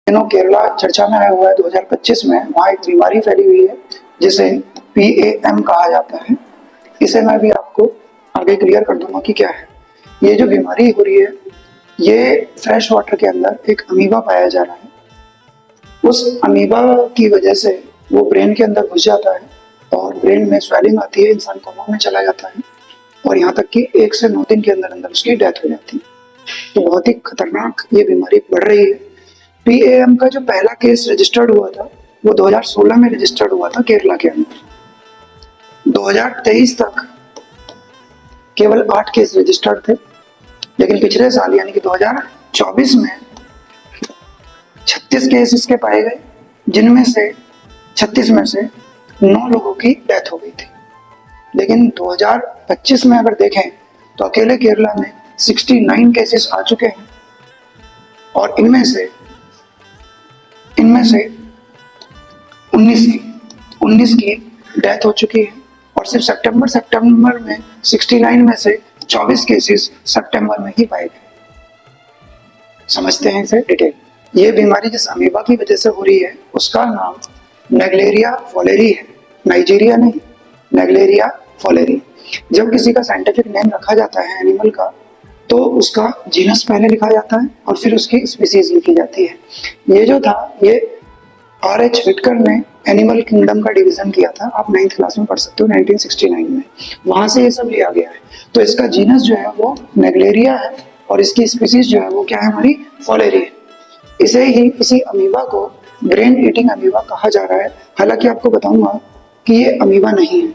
दिनों केरला चर्चा में आया हुआ है 2025 में। वहाँ एक बीमारी फैली हुई है जिसे PAM कहा जाता है। इसे मैं भी आपको आगे क्लियर कर दूंगा कि क्या है। ये जो बीमारी हो रही है ये फ्रेश वाटर के अंदर एक अमीबा पाया जा रहा है। उस अमीबा की वजह से वो ब्रेन के अंदर घुस जाता है और ब्रेन में स्वेलिंग आती है, इंसान कोमा में चला जाता है और यहाँ तक कि 1 से 9 दिन के अंदर अंदर उसकी डेथ हो जाती है। तो बहुत ही खतरनाक ये बीमारी बढ़ रही है। PAM का जो पहला केस रजिस्टर्ड हुआ था वो 2016 में रजिस्टर्ड हुआ था केरला के अंदर। 2023 तक केवल 8 केस रजिस्टर्ड थे, लेकिन पिछले साल यानी कि 2024 में 36 केस इसके पाए गए, जिनमें से 36 में से 9 लोगों की डेथ हो गई थी। लेकिन 2025 में अगर देखें तो अकेले केरला में 69 केसेस आ चुके हैं और इनमें से 19 की डेथ हो चुकी है। और सिर्फ सितंबर में 69 में से 24 केसेस सितंबर में ही पाए गए। समझते हैं इसे डिटेल। ये बीमारी जिस अमीबा की वजह से हो रही है उसका नाम नेग्लेरिया फॉलेरी है। नाइजीरिया नहीं, नेग्लेरिया फॉलेरी। जब किसी का साइंटिफिक नेम रखा जाता है एनिमल का तो उसका जीनस पहले लिखा जाता है और फिर उसकी स्पीसीज लिखी जाती है। ये जो था ये R.H. विटकर ने एनिमल किंगडम का डिवीजन किया था। आप 9th क्लास में पढ़ सकते हो 1969 में। वहां से ये सब लिया गया है। तो इसका जीनस जो है वो नेग्लेरिया है और इसकी स्पीसीज जो है वो क्या है, हमारी फॉलेरी है। इसे ही इसी अमीबा को ब्रेन ईटिंग अमीबा कहा जा रहा है। हालांकि आपको बताऊंगा कि ये अमीबा नहीं है।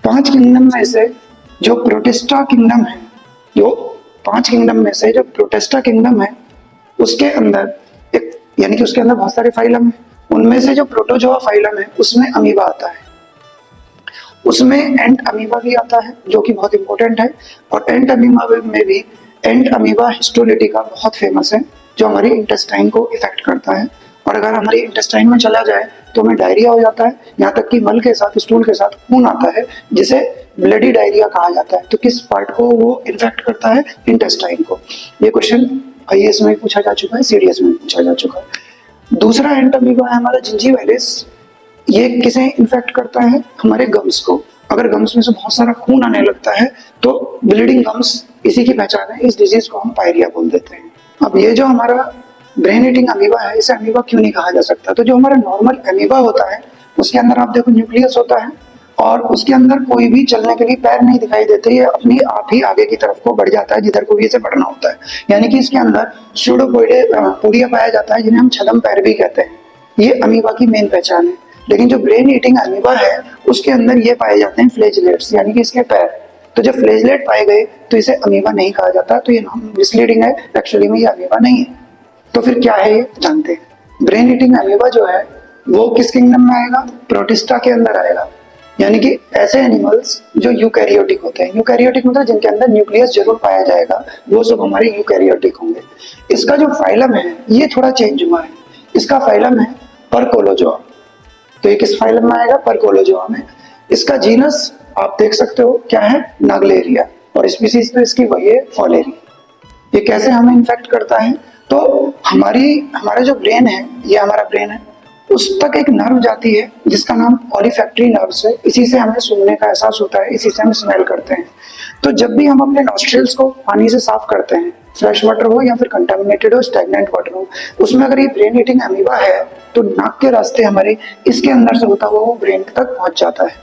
5 किंगडम में से जो प्रोटिस्टा किंगडम है, जो 5 किंगडम में से जो प्रोटिस्टा किंगडम है उसके अंदर एक यानी कि उसके अंदर बहुत सारे फाइलम है। उनमें से जो प्रोटोजोआ फाइलम है उसमें अमीबा आता है। उसमें एंट अमीबा भी आता है जो कि बहुत इंपॉर्टेंट है। और एंट अमीबा में भी एंट अमीबा हिस्टोलिटिका बहुत फेमस है जो हमारी इंटेस्टाइन को इफेक्ट करता है। और अगर हमारी इंटेस्टाइन में चला जाए तो हमें डायरिया हो जाता है, यहाँ तक कि मल के साथ, स्टूल के साथ खून आता है जिसे ब्लडी डायरिया कहा जाता है। तो किस पार्ट को वो इन्फेक्ट करता है? इंटेस्टाइन को। ये क्वेश्चन IAS में पूछा जा चुका है, CDS में पूछा जा चुका है। दूसरा एंट अमीबा है हमारा जिंजीवाइलिस। ये किसे इन्फेक्ट करता है? हमारे गम्स को। अगर गम्स में से बहुत सारा खून आने लगता है तो ब्लीडिंग गम्स इसी की पहचान है। इस डिजीज को हम पायरिया बोल देते हैं। अब ये जो हमारा ब्रेन ईटिंग अमीबा है इसे अमीबा क्यों नहीं कहा जा सकता? तो जो हमारा नॉर्मल अमीबा होता है उसके अंदर आप देखो न्यूक्लियस होता है और उसके अंदर कोई भी चलने के लिए पैर नहीं दिखाई देते। ये अपनी आप ही आगे की तरफ को बढ़ जाता है जिधर को भी इसे बढ़ना होता है। यानी कि इसके अंदर सूडोपोडिया पाया जाता है जिन्हें हम छद्म पैर भी कहते हैं। ये अमीबा की मेन पहचान है। लेकिन जो ब्रेन ईटिंग अमीबा है उसके अंदर ये पाए जाते हैं फ्लैजेलेट्स, यानी कि इसके पैर। तो जब फ्लैजेलेट पाए गए तो इसे अमीबा नहीं कहा जाता। तो ये नाम मिसलीडिंग है, एक्चुअली में ये अमीबा नहीं है। तो फिर क्या है ये जानते हैं। ब्रेन ईटिंग अमीबा जो है वो किस किंगडम में आएगा? प्रोटिस्टा के अंदर आएगा। यानी कि ऐसे एनिमल्स जो यूकैरियोटिक होते हैं। यूकैरियोटिक मतलब जिनके अंदर न्यूक्लियस जरूर पाया जाएगा, वो सब हमारे यूकैरियोटिक होंगे। इसका जो फाइलम है ये थोड़ा चेंज हुआ है। इसका फाइलम है परकोलोजोआ। तो ये किस फाइलम में आएगा? परकोलोजोआ में। इसका जीनस आप देख सकते हो क्या है? नाग्लेरिया। और स्पीसीज तो इसकी वही है, फॉलेरी। ये कैसे हमें इन्फेक्ट करता है? तो हमारा जो ब्रेन है, ये हमारा ब्रेन है, उस तक एक नर्व जाती है जिसका नाम ओलिफैक्टरी नर्व्स है। इसी से हमें सूंघने का एहसास होता है, इसी से हम स्मेल करते हैं। तो जब भी हम अपने नॉस्ट्रिल्स को पानी से साफ करते हैं, फ्रेश वाटर हो या फिर कंटामिनेटेड हो, स्टैग्नेंट वाटर हो, उसमें अगर ये ब्रेन ईटिंग अमीबा है तो नाक के रास्ते हमारे इसके अंदर से होता हुआ वो ब्रेन तक पहुंच जाता है।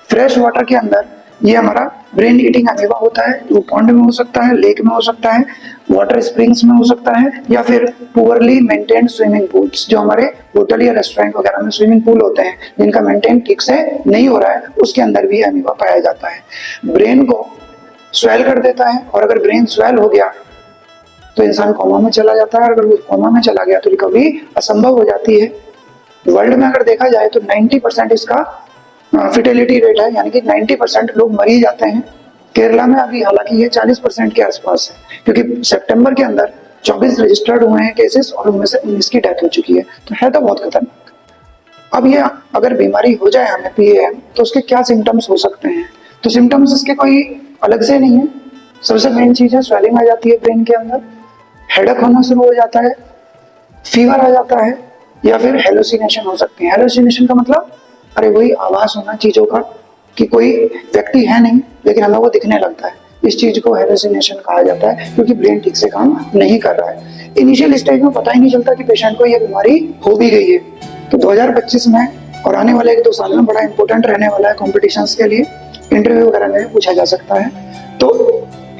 फ्रेश वाटर के अंदर ये हमारा ब्रेन ईटिंग अमीबा होता है। वो पॉन्ड में हो सकता है, लेक में हो सकता है, वाटर स्प्रिंग्स में हो सकता है, या फिर पुअरली मेंटेन्ड स्विमिंग पूल्स, जो हमारे होटल या रेस्टोरेंट वगैरह में स्विमिंग पूल होते हैं जिनका मेंटेन ठीक से नहीं हो रहा है, उसके अंदर भी अमीबा पाया जाता है। ब्रेन को स्वेल कर देता है और अगर ब्रेन स्वेल हो गया तो इंसान कोमा में चला जाता है। अगर वो कोमा में चला गया तो रिकवरी असंभव हो जाती है। वर्ल्ड में अगर देखा जाए तो 90% इसका फिटेलिटी रेट है, यानी कि 90% लोग मर ही जाते हैं। केरला में अभी हालांकि ये 40% के आसपास है, क्योंकि सितंबर के अंदर 24 रजिस्टर्ड हुए हैं केसेस और उनमें से 19 की डेथ हो चुकी है। तो है तो बहुत खतरनाक। अब ये अगर बीमारी हो जाए हमें PAM तो उसके क्या सिम्टम्स हो सकते हैं? तो सिम्टम्स इसके कोई अलग से नहीं है। सबसे मेन चीज है स्वेलिंग आ जाती है ब्रेन के अंदर, हेडेक होना शुरू हो जाता है, फीवर आ जाता है, या फिर हेलुसिनेशन हो सकते हैं। हेलुसिनेशन का मतलब अरे वही आभास होना चीजों का कि कोई व्यक्ति है नहीं लेकिन हमें वो दिखने लगता है, इस चीज को हेलुसिनेशन कहा जाता है, क्योंकि ब्रेन ठीक से काम नहीं कर रहा है। इनिशियल स्टेज में पता ही नहीं चलता कि पेशेंट को ये बीमारी हो भी गई है। तो 2025 में और आने वाले 1-2 साल में बड़ा इंपॉर्टेंट रहने वाला है कॉम्पिटिशन्स के लिए, इंटरव्यू वगैरह में पूछा जा सकता है। तो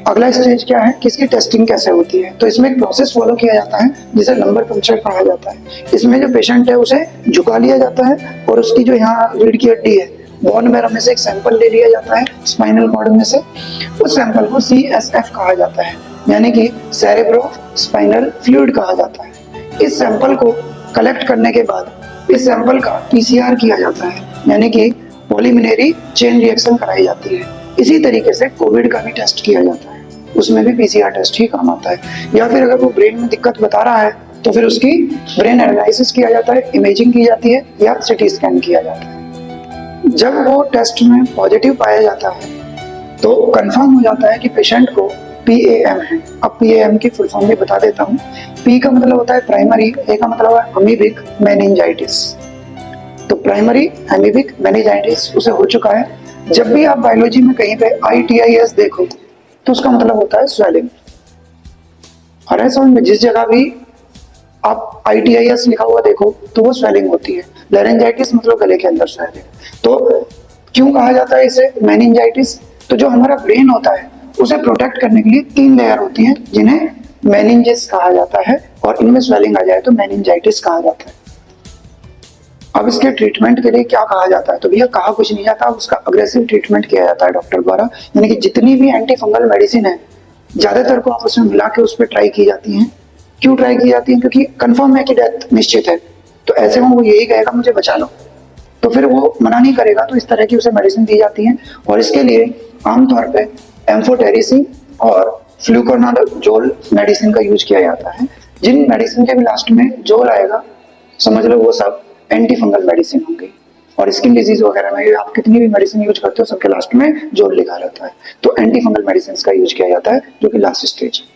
अगला स्टेज क्या है कि इसकी टेस्टिंग कैसे होती है। तो इसमें एक प्रोसेस फॉलो किया जाता है जिसे लंबर पंक्चर कहा जाता है। इसमें जो पेशेंट है उसे झुका लिया जाता है और उसकी जो यहाँ रीढ़ की हड्डी है, बोन मैरो में से एक सैंपल ले लिया जाता है, स्पाइनल कॉर्ड में से। उस सैंपल को CSF कहा जाता है, यानी कि सेरेब्रो स्पाइनल फ्लूइड कहा जाता है। इस सैंपल को कलेक्ट करने के बाद इस सैंपल का PCR किया जाता है, यानी कि पॉलीमरेनी चेन रिएक्शन कराई जाती है। इसी तरीके से कोविड का भी टेस्ट किया जाता है, उसमें भी PCR टेस्ट ही काम आता है। या फिर अगर वो ब्रेन में दिक्कत बता रहा है तो फिर उसकी ब्रेन एनालिसिस किया जाता है, इमेजिंग की जाती है या CT स्कैन किया जाता है। जब वो टेस्ट में पॉजिटिव पाया जाता है तो कंफर्म हो जाता है कि पेशेंट को PAM है। अब PAM की फुल फॉर्म भी बता देता हूँ। P का मतलब होता है प्राइमरी, A का मतलब है अमीबिक मेनिंजाइटिस। तो प्राइमरी अमीबिक मेनिंजाइटिस उसे हो चुका है। जब भी आप बायोलॉजी में कहीं पे ITIS देखो तो उसका मतलब होता है स्वेलिंग। और ऐसा में जिस जगह भी आप ITIS लिखा हुआ देखो तो वो स्वेलिंग होती है। लेरेंजाइटिस मतलब गले के अंदर स्वेलिंग। तो क्यों कहा जाता है इसे मेनिंजाइटिस? तो जो हमारा ब्रेन होता है उसे प्रोटेक्ट करने के लिए 3 लेयर होती हैं जिन्हें मेनिंजेस कहा जाता है, और इनमें स्वेलिंग आ जाए तो मेनिंजाइटिस कहा जाता है। अब इसके ट्रीटमेंट के लिए क्या कहा जाता है? तो भैया कहा कुछ नहीं जाता, उसका अग्रेसिव ट्रीटमेंट किया जाता है डॉक्टर द्वारा। यानी कि जितनी भी एंटी फंगल मेडिसिन है ज्यादातर को आपस में मिला के उस पर ट्राई की जाती हैं। क्यों ट्राई की जाती है? क्योंकि कंफर्म है कि डेथ निश्चित है, तो ऐसे में वो यही कहेगा मुझे बचा लो, तो फिर वो मना नहीं करेगा, तो इस तरह की उसे मेडिसिन दी जाती है। और इसके लिए आमतौर पर एम्फोटेरिसिन और फ्लूकोनाजोल मेडिसिन का यूज किया जाता है। जिन मेडिसिन के भी लास्ट में जोल आएगा समझ लो वो सब एंटी फंगल मेडिसिन होंगे। और स्किन डिजीज वगैरह में आप कितनी भी मेडिसिन यूज करते हो सबके लास्ट में जोल लिखा रहता है। तो एंटी फंगल मेडिसिन का यूज किया जाता है जो कि लास्ट स्टेज है।